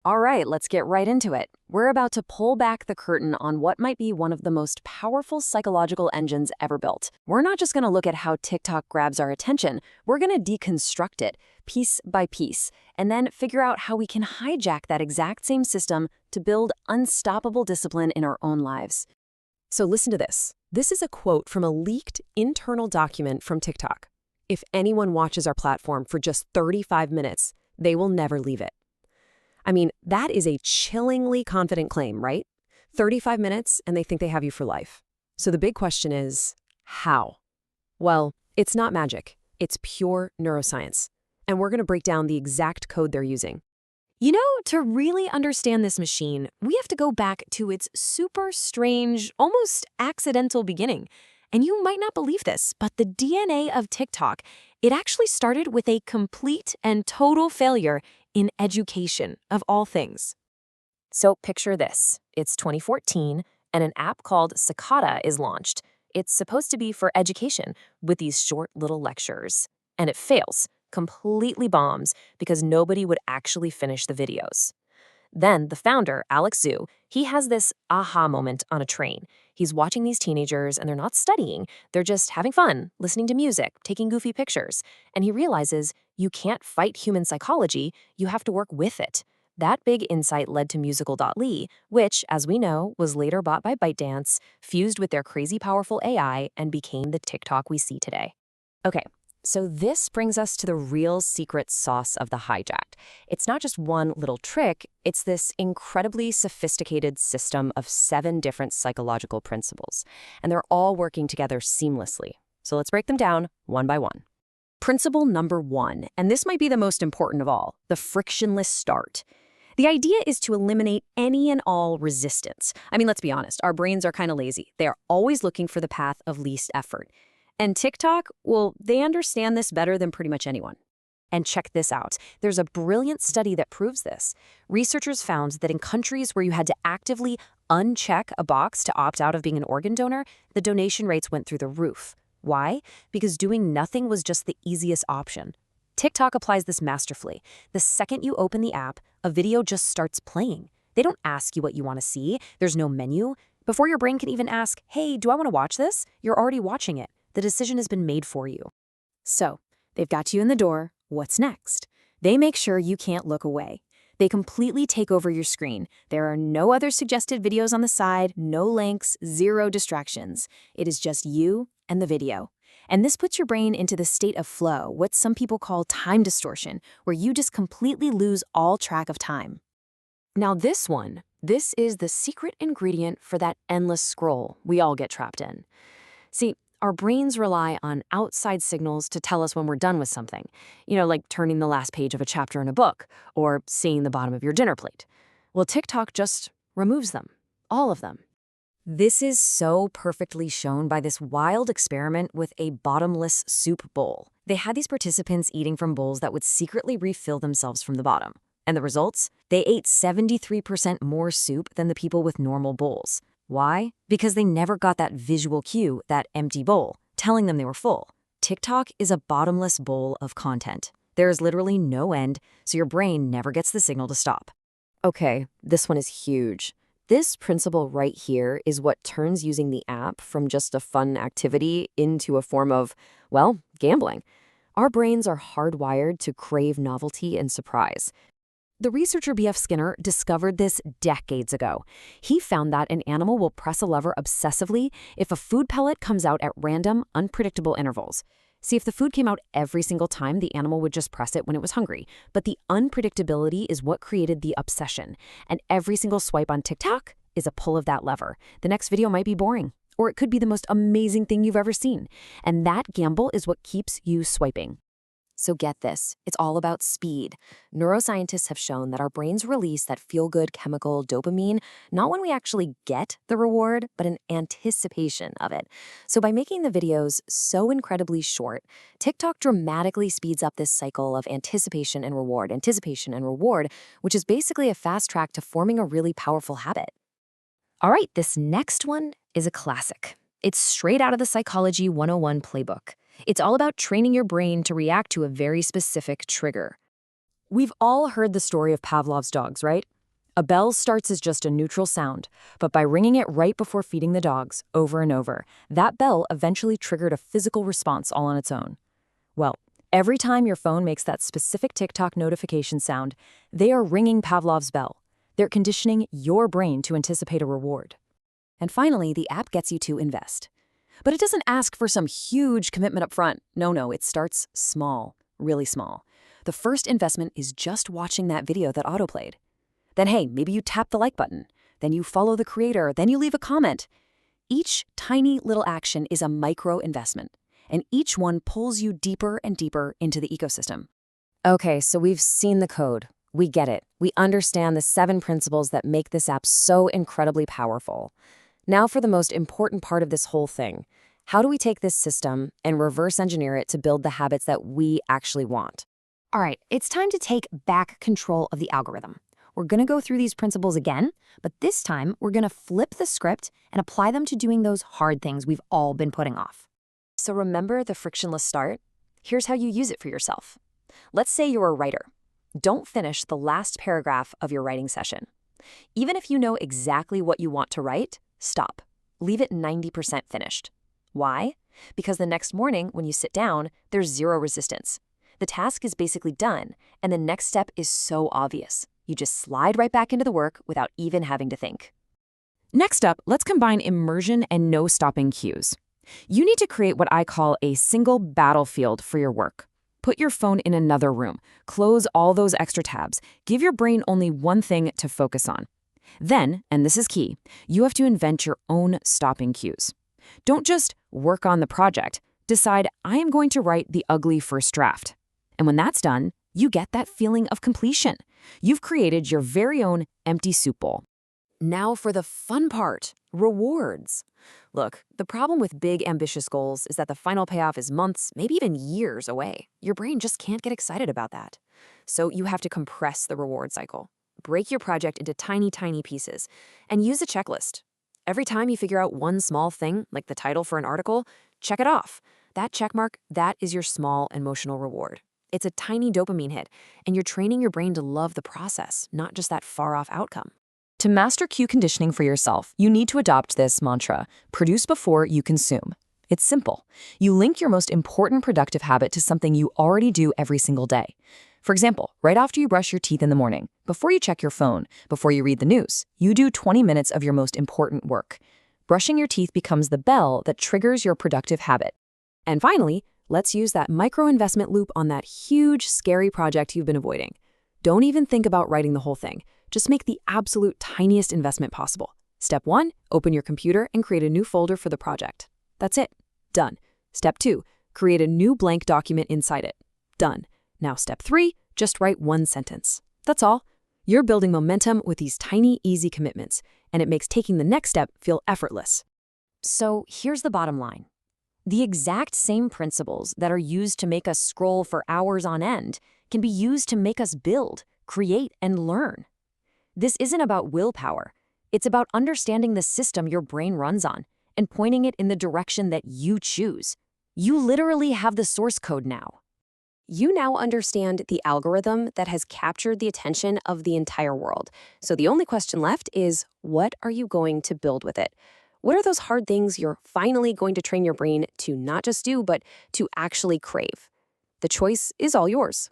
All right, let's get right into it. We're about to pull back the curtain on what might be one of the most powerful psychological engines ever built. We're not just going to look at how TikTok grabs our attention, we're going to deconstruct it piece by piece, and then figure out how we can hijack that exact same system to build unstoppable discipline in our own lives. So listen to this. This is a quote from a leaked internal document from TikTok. If anyone watches our platform for just 35 minutes, they will never leave it. I mean, that is a chillingly confident claim, right? 35 minutes and they think they have you for life. So the big question is, how? Well, it's not magic. It's pure neuroscience. And we're going to break down the exact code they're using. You know, to really understand this machine, we have to go back to its super strange, almost accidental beginning. And you might not believe this, but the DNA of TikTok, it actually started with a complete and total failure in education, of all things. So picture this. It's 2014, and an app called Cicada is launched. It's supposed to be for education with these short little lectures. And it fails, completely bombs, because nobody would actually finish the videos. Then the founder, Alex Zhu, he has this aha moment on a train. He's watching these teenagers and they're not studying. They're just having fun, listening to music, taking goofy pictures. And he realizes you can't fight human psychology, you have to work with it. That big insight led to Musical.ly, which, as we know, was later bought by ByteDance, fused with their crazy powerful AI, and became the TikTok we see today. Okay. So this brings us to the real secret sauce of the hijack. It's not just one little trick, it's this incredibly sophisticated system of 7 different psychological principles, and they're all working together seamlessly. So let's break them down one by one. Principle number 1, and this might be the most important of all, the frictionless start. The idea is to eliminate any and all resistance. I mean, let's be honest, our brains are kind of lazy. They are always looking for the path of least effort. And TikTok, well, they understand this better than pretty much anyone. And check this out. There's a brilliant study that proves this. Researchers found that in countries where you had to actively uncheck a box to opt out of being an organ donor, the donation rates went through the roof. Why? Because doing nothing was just the easiest option. TikTok applies this masterfully. The second you open the app, a video just starts playing. They don't ask you what you want to see. There's no menu. Before your brain can even ask, hey, do I want to watch this? You're already watching it. The decision has been made for you. So, they've got you in the door. What's next? They make sure you can't look away. They completely take over your screen. There are no other suggested videos on the side, no links, zero distractions. It is just you and the video. And this puts your brain into the state of flow, what some people call time distortion, where you just completely lose all track of time. Now this is the secret ingredient for that endless scroll we all get trapped in. See, our brains rely on outside signals to tell us when we're done with something, like turning the last page of a chapter in a book or seeing the bottom of your dinner plate. Well, TikTok just removes them, all of them. This is so perfectly shown by this wild experiment with a bottomless soup bowl. They had these participants eating from bowls that would secretly refill themselves from the bottom. And the results? They ate 73% more soup than the people with normal bowls. Why? Because they never got that visual cue, that empty bowl, telling them they were full. TikTok is a bottomless bowl of content. There is literally no end, so your brain never gets the signal to stop. Okay, this one is huge. This principle right here is what turns using the app from just a fun activity into a form of, well, gambling. Our brains are hardwired to crave novelty and surprise. The researcher B.F. Skinner discovered this decades ago. He found that an animal will press a lever obsessively if a food pellet comes out at random, unpredictable intervals. See, if the food came out every single time, the animal would just press it when it was hungry. But the unpredictability is what created the obsession. And every single swipe on TikTok is a pull of that lever. The next video might be boring, or it could be the most amazing thing you've ever seen. And that gamble is what keeps you swiping. So get this, it's all about speed. Neuroscientists have shown that our brains release that feel-good chemical dopamine, not when we actually get the reward, but in anticipation of it. So by making the videos so incredibly short, TikTok dramatically speeds up this cycle of anticipation and reward, which is basically a fast track to forming a really powerful habit. All right, this next one is a classic. It's straight out of the Psychology 101 playbook. It's all about training your brain to react to a very specific trigger. We've all heard the story of Pavlov's dogs, right? A bell starts as just a neutral sound, but by ringing it right before feeding the dogs, over and over, that bell eventually triggered a physical response all on its own. Well, every time your phone makes that specific TikTok notification sound, they are ringing Pavlov's bell. They're conditioning your brain to anticipate a reward. And finally, the app gets you to invest. But it doesn't ask for some huge commitment up front. No, it starts small, really small. The first investment is just watching that video that autoplayed. Then hey, maybe you tap the like button. Then you follow the creator. Then you leave a comment. Each tiny little action is a micro investment, and each one pulls you deeper and deeper into the ecosystem. Okay, so we've seen the code. We get it. We understand the 7 principles that make this app so incredibly powerful. Now for the most important part of this whole thing. How do we take this system and reverse engineer it to build the habits that we actually want? All right, it's time to take back control of the algorithm. We're going to go through these principles again, but this time we're going to flip the script and apply them to doing those hard things we've all been putting off. So remember the frictionless start? Here's how you use it for yourself. Let's say you're a writer. Don't finish the last paragraph of your writing session. Even if you know exactly what you want to write, stop. Leave it 90% finished. Why? Because the next morning, when you sit down, there's zero resistance. The task is basically done, and the next step is so obvious. You just slide right back into the work without even having to think. Next up, let's combine immersion and no-stopping cues. You need to create what I call a single battlefield for your work. Put your phone in another room, close all those extra tabs, give your brain only one thing to focus on. Then, and this is key, you have to invent your own stopping cues. Don't just work on the project. Decide, I am going to write the ugly first draft. And when that's done, you get that feeling of completion. You've created your very own empty soup bowl. Now for the fun part, rewards. Look, the problem with big, ambitious goals is that the final payoff is months, maybe even years away. Your brain just can't get excited about that. So you have to compress the reward cycle. Break your project into tiny, tiny pieces and use a checklist. Every time you figure out one small thing, like the title for an article, check it off. That checkmark, that is your small emotional reward. It's a tiny dopamine hit, and you're training your brain to love the process, not just that far-off outcome. To master cue conditioning for yourself, you need to adopt this mantra: produce before you consume. It's simple. You link your most important productive habit to something you already do every single day. For example, right after you brush your teeth in the morning, before you check your phone, before you read the news, you do 20 minutes of your most important work. Brushing your teeth becomes the bell that triggers your productive habit. And finally, let's use that micro-investment loop on that huge, scary project you've been avoiding. Don't even think about writing the whole thing. Just make the absolute tiniest investment possible. Step 1, open your computer and create a new folder for the project. That's it. Done. Step 2, create a new blank document inside it. Done. Now step 3, just write one sentence. That's all. You're building momentum with these tiny, easy commitments, and it makes taking the next step feel effortless. So here's the bottom line. The exact same principles that are used to make us scroll for hours on end can be used to make us build, create, and learn. This isn't about willpower. It's about understanding the system your brain runs on and pointing it in the direction that you choose. You literally have the source code now. You now understand the algorithm that has captured the attention of the entire world. So the only question left is, what are you going to build with it? What are those hard things you're finally going to train your brain to not just do, but to actually crave? The choice is all yours.